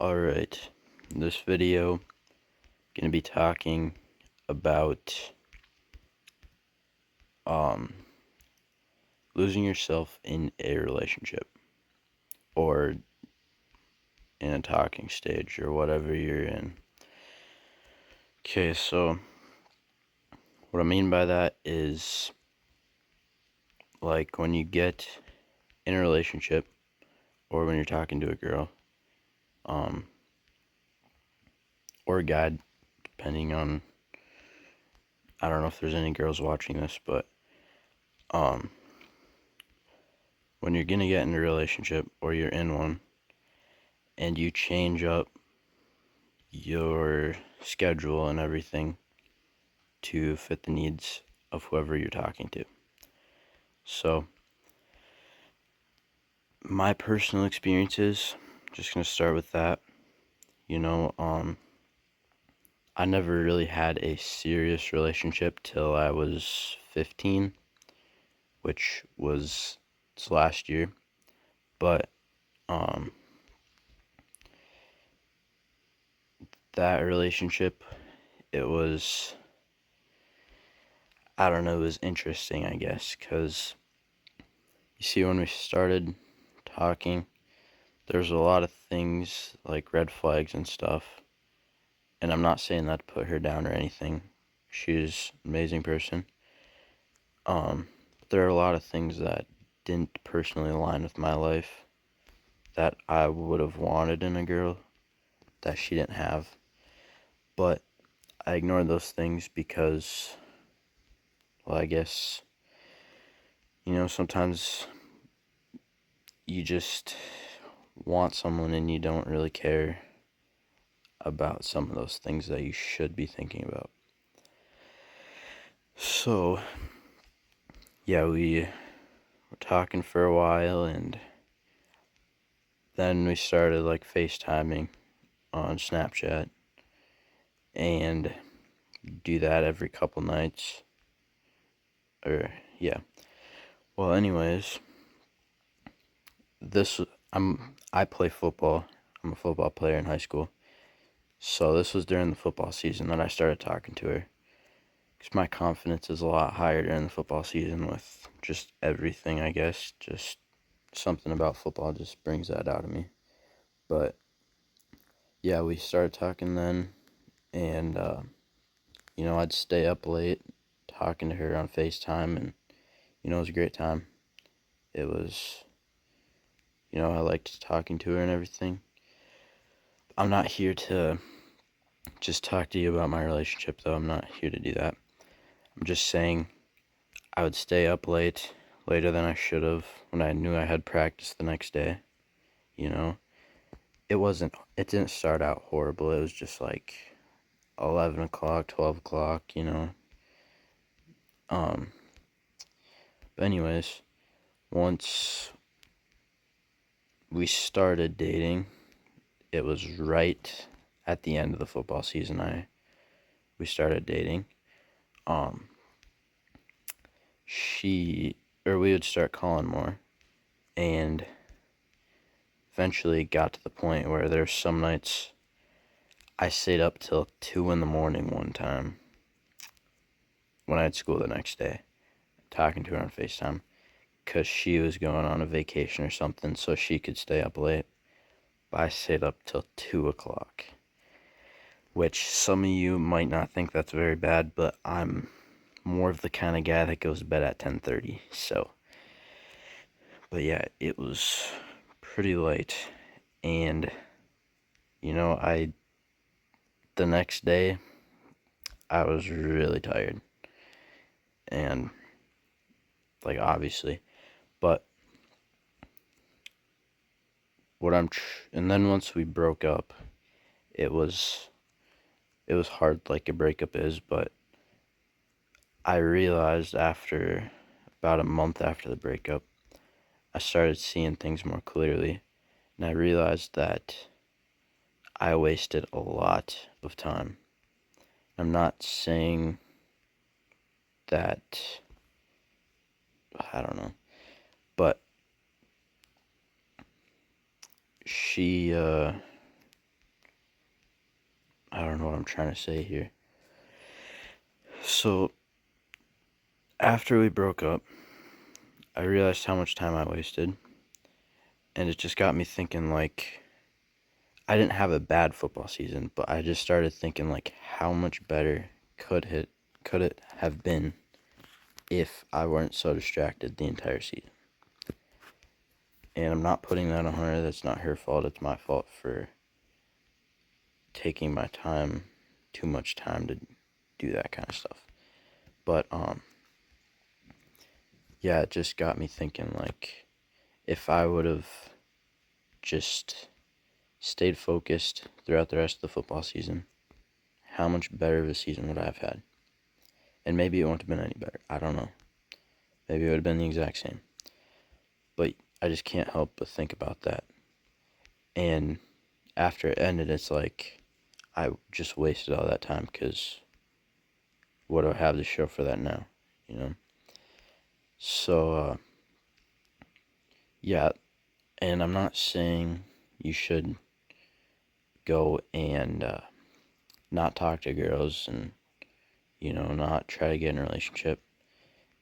Alright, in this video, gonna be talking about um losing yourself in a relationship or in a talking stage or whatever you're in. Okay, so what I mean by that is like when you get in a relationship or when you're talking to a girl, um, or a guy, depending on, I don't know if there's any girls watching this, but um when you're gonna get in a relationship or you're in one and you change up your schedule and everything to fit the needs of whoever you're talking to. So, my personal experiences, just gonna start with that. You know, I never really had a serious relationship till I was 15, which was last year. But um, that relationship, it was, I don't know, it was interesting, I guess, because you see, when we started talking, there's a lot of things like red flags and stuff. And I'm not saying that to put her down or anything. She's an amazing person. But there are a lot of things that didn't personally align with my life that I would have wanted in a girl that she didn't have. But I ignored those things because, well, I guess, sometimes you just want someone and you don't really care about some of those things that you should be thinking about. So, yeah, we were talking for a while, and then we started like FaceTiming on Snapchat, and do that every couple nights. Or, yeah. Well, anyways, this I play football. I'm a football player in high school. So this was during the football season that I started talking to her. Because my confidence is a lot higher during the football season with just everything, I guess. Just something about football just brings that out of me. But yeah, we started talking then, and I'd stay up late talking to her on FaceTime, and it was a great time. It was, I liked talking to her and everything. I'm not here to just talk to you about my relationship, though. I'm not here to do that. I'm just saying I would stay up late, later than I should have, when I knew I had practice the next day. You know, it didn't start out horrible. It was just like 11 o'clock, 12 o'clock, Um, but anyways, once we started dating, it was right at the end of the football season. We started dating. Um, we would start calling more, and eventually got to the point where there's some nights I stayed up till 2 in the morning one time when I had school the next day, talking to her on FaceTime, because she was going on a vacation or something, so she could stay up late. But I stayed up till 2 o'clock, which some of you might not think that's very bad, but I'm more of the kind of guy that goes to bed at 10:30. So, but yeah, it was pretty late, and I the next day I was really tired, and like, obviously, but and then once we broke up, it was hard, like a breakup is, but I realized after about a month after the breakup, I started seeing things more clearly, and I realized that I wasted a lot of time. I'm not saying that, I don't know, but she I don't know what I'm trying to say here. So, after we broke up, I realized how much time I wasted, and it just got me thinking, like, I didn't have a bad football season, but I just started thinking, like, how much better could it have been if I weren't so distracted the entire season. And I'm not putting that on her. That's not her fault. It's my fault for taking my time, too much time to do that kind of stuff. But yeah, it just got me thinking, like, if I would have just stayed focused throughout the rest of the football season, how much better of a season would I have had? And maybe it wouldn't have been any better. I don't know. Maybe it would have been the exact same. But I just can't help but think about that. And after it ended, it's like I just wasted all that time, because what do I have to show for that now? You know? So, yeah. And I'm not saying you should go and not talk to girls and, not try to get in a relationship.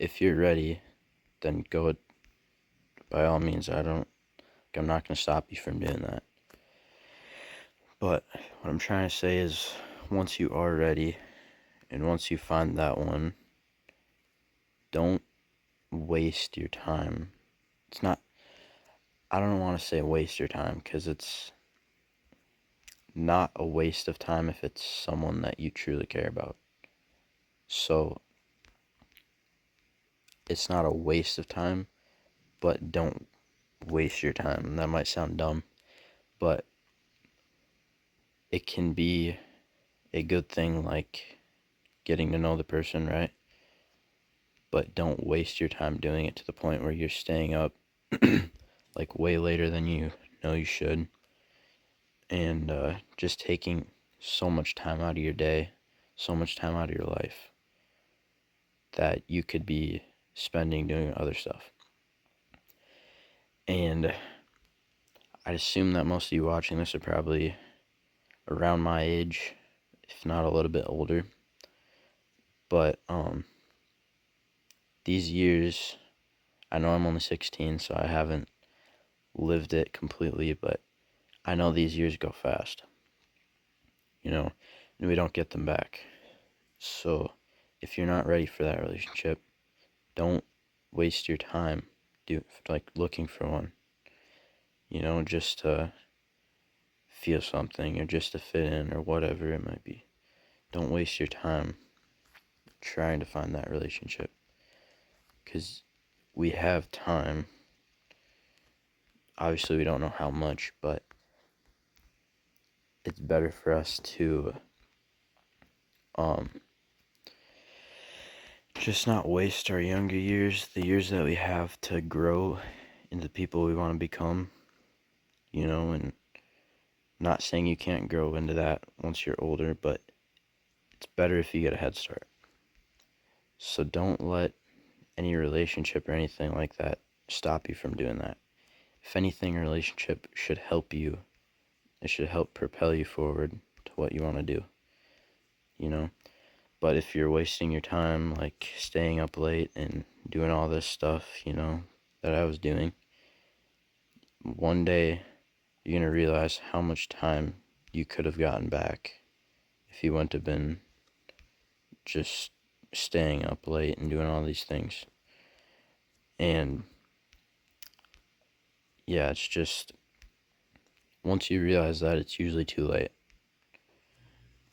If you're ready, then go, by all means. I'm not going to stop you from doing that. But what I'm trying to say is, once you are ready and once you find that one, don't waste your time. It's not, I don't want to say waste your time, because it's not a waste of time if it's someone that you truly care about. So it's not a waste of time, but don't waste your time. That might sound dumb, but it can be a good thing, like getting to know the person, right? But don't waste your time doing it to the point where you're staying up like way later than you know you should, and just taking so much time out of your day, so much time out of your life that you could be spending doing other stuff. And I'd assume that most of you watching this are probably around my age, if not a little bit older. But these years, I know I'm only 16, so I haven't lived it completely, but I know these years go fast, and we don't get them back. So if you're not ready for that relationship, don't waste your time looking for one, just to feel something or just to fit in or whatever it might be. Don't waste your time trying to find that relationship, because we have time. Obviously, we don't know how much, but it's better for us to just not waste our younger years, the years that we have to grow into the people we want to become, and not saying you can't grow into that once you're older, but it's better if you get a head start. So don't let any relationship or anything like that stop you from doing that. If anything, a relationship should help you. It should help propel you forward to what you want to do, But if you're wasting your time, like staying up late and doing all this stuff, that I was doing, one day you're going to realize how much time you could have gotten back if you wouldn't have been just staying up late and doing all these things. And yeah, it's just, once you realize that, it's usually too late.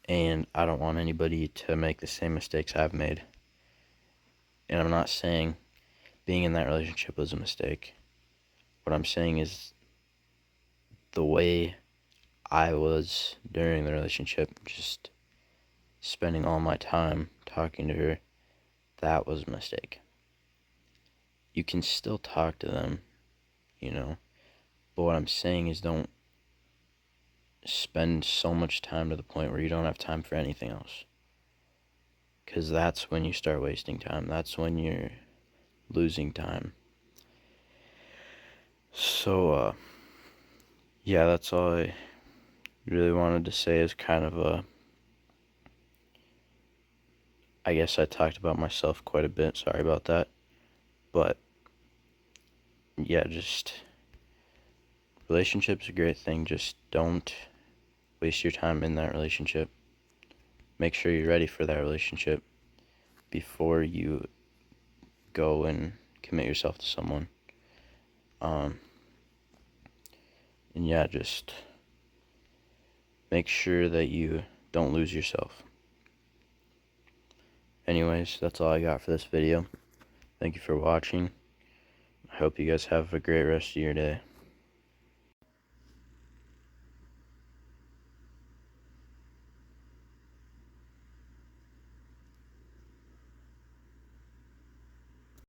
And I don't want anybody to make the same mistakes I've made. And I'm not saying being in that relationship was a mistake. What I'm saying is the way I was during the relationship, just spending all my time talking to her, that was a mistake. You can still talk to them, but what I'm saying is, don't spend so much time to the point where you don't have time for anything else. Because that's when you start wasting time. That's when you're losing time. So, yeah, that's all I really wanted to say, is kind of a I guess I talked about myself quite a bit. Sorry about that. But yeah, just relationship's a great thing. Just don't waste your time in that relationship. Make sure you're ready for that relationship before you go and commit yourself to someone. And yeah, just make sure that you don't lose yourself. Anyways, that's all I got for this video. Thank you for watching. I hope you guys have a great rest of your day.